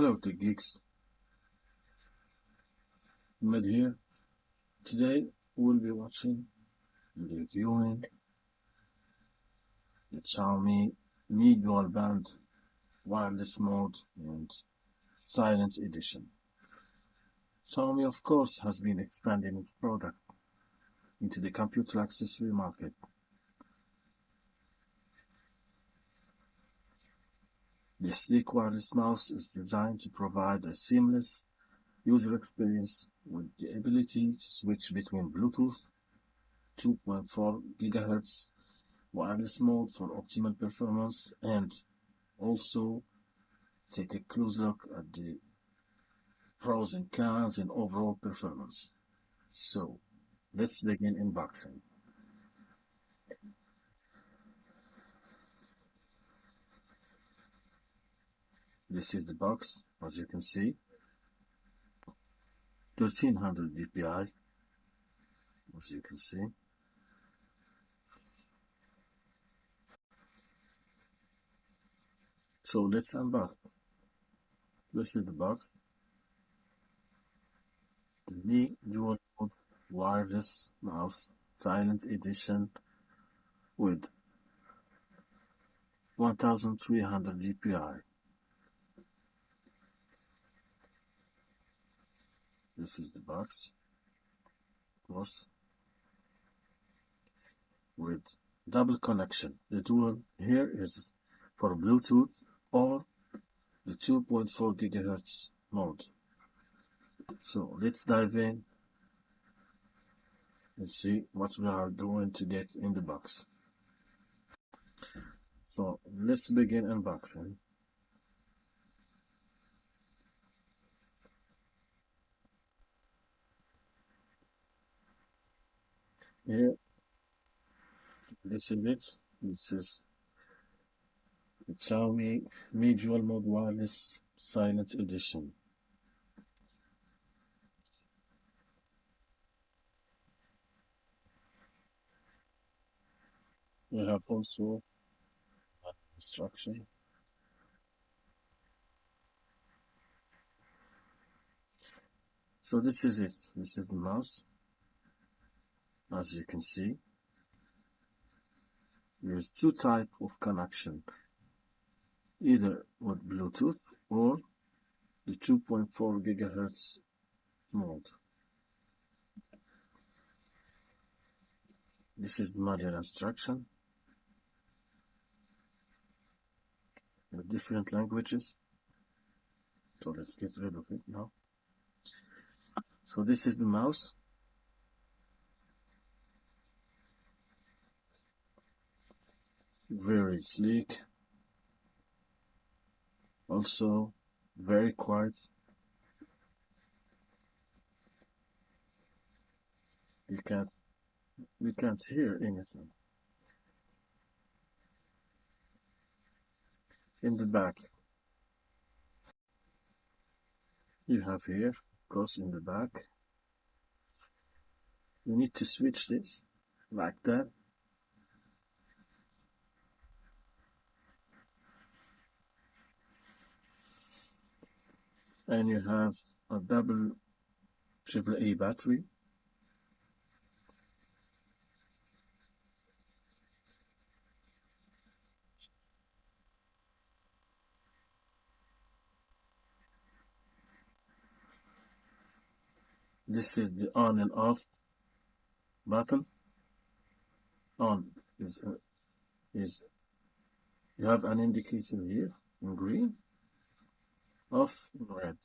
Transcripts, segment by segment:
Hello Tech Geeks, Med here. Today we'll be watching and reviewing the Xiaomi Mi Dual Band Wireless Mode and Silent Edition. Xiaomi of course has been expanding its product into the computer accessory market. The sleek wireless mouse is designed to provide a seamless user experience with the ability to switch between Bluetooth 2.4 GHz wireless mode for optimal performance, and also take a close look at the pros and cons and overall performance. So let's begin unboxing. This is the box, as you can see, 1300 dpi, as you can see. So let's unbox. This is the box. The Mi Dual Mode Wireless Mouse Silent Edition with 1300 dpi. This is the box, of course, with double connection. The dual here is for Bluetooth or the 2.4 GHz mode. So let's dive in and see what we are going to get in the box. So let's begin unboxing. Here, this is it. This is the Xiaomi Mi Dual Mode Wireless Silent Edition. We have also instruction. So this is it. This is the mouse. As you can see, there's two types of connection, either with Bluetooth or the 2.4 GHz mode. This is the manual instruction with different languages. So let's get rid of it now. So this is the mouse. Very sleek. Also very quiet. You can't hear anything. In the back, you have here, of course, in the back, you need to switch this like that. And you have a double AAA battery. This is the on and off button. On is you have an indicator here in green, off in red.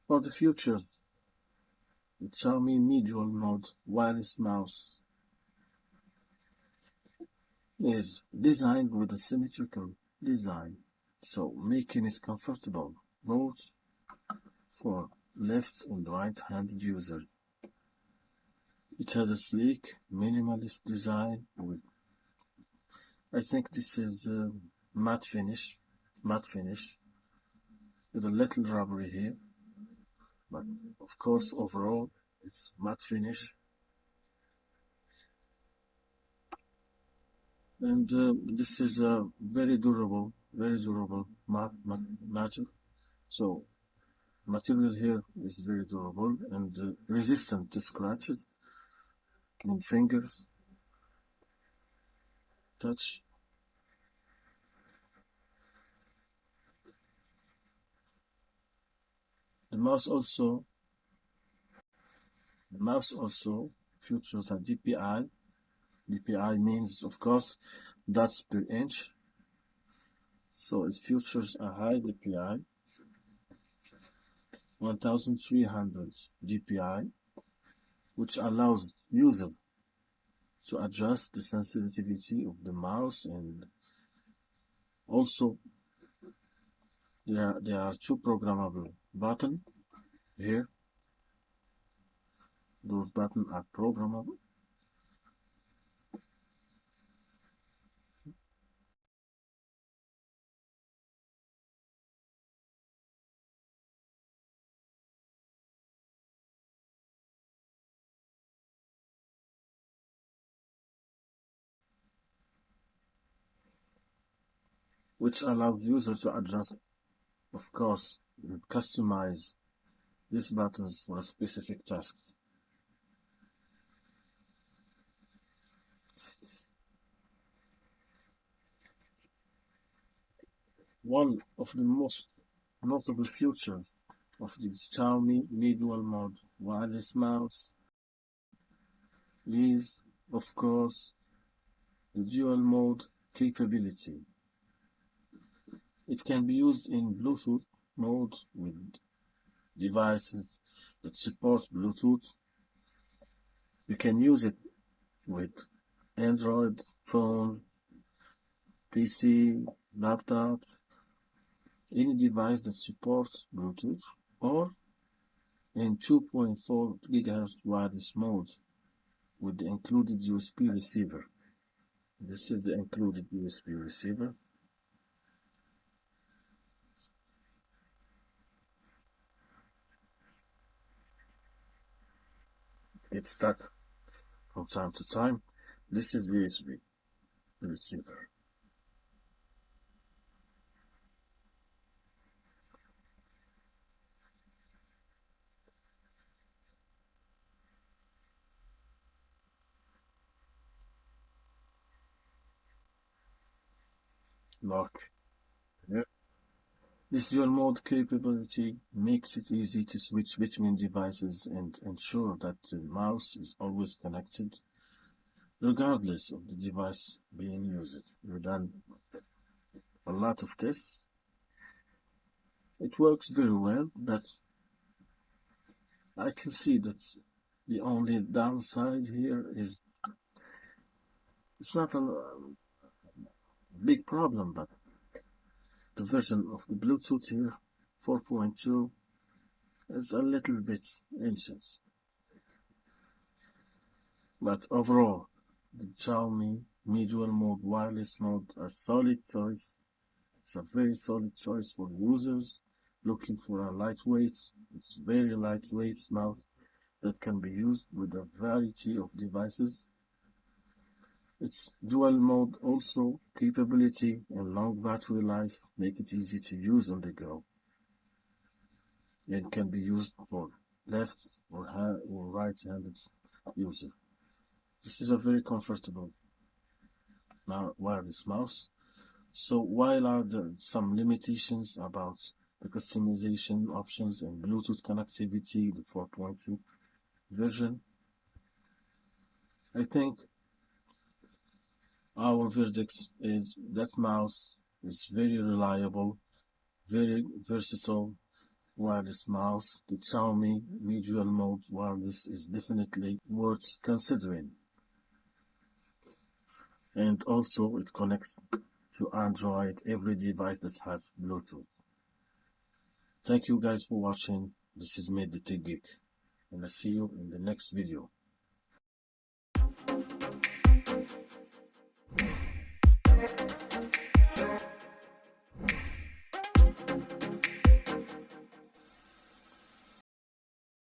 For the future, the Xiaomi Mi Dual Mode Wireless Mouse is designed with a symmetrical design, so making it comfortable both for left and right-handed users. It has a sleek, minimalist design with, I think this is matte finish with a little rubbery here, but of course overall it's matte finish. And this is a very durable matter. So material here is very durable and resistant to scratches, clean fingers, touch. The mouse also features a DPI. DPI means, of course, dots per inch. So it features a high DPI, 1300 DPI, which allows user to adjust the sensitivity of the mouse, and also there are two programmable buttons here. Those buttons are programmable. Which allows user to adjust, of course, and customize these buttons for a specific task. One of the most notable features of the Xiaomi dual mode wireless mouse is, of course, the dual mode capability. It can be used in Bluetooth mode with devices that support Bluetooth. You can use it with Android phone, PC, laptop, any device that supports Bluetooth, or in 2.4 GHz wireless mode with the included USB receiver. This is the included USB receiver. It's stuck from time to time. This is the USB receiver. Lock. Yeah. This dual mode capability makes it easy to switch between devices and ensure that the mouse is always connected, regardless of the device being used. We've done a lot of tests. It works very well, but I can see that the only downside here is it's not a big problem, but the version of the Bluetooth here, 4.2, is a little bit ancient. But overall, the Xiaomi dual mode wireless mode a solid choice. It's a very solid choice for users looking for a lightweight, it's very lightweight mouse that can be used with a variety of devices. Its dual mode also capability and long battery life make it easy to use on the go, and can be used for left or right-handed user. This is a very comfortable wireless mouse. So while are there some limitations about the customization options and Bluetooth connectivity, the 4.2 version, I think our verdict is that mouse is very reliable, very versatile wireless mouse. The Xiaomi dual mode wireless is definitely worth considering. And also it connects to Android, every device that has Bluetooth. Thank you guys for watching. This is me, the TeckeeG, and I'll see you in the next video.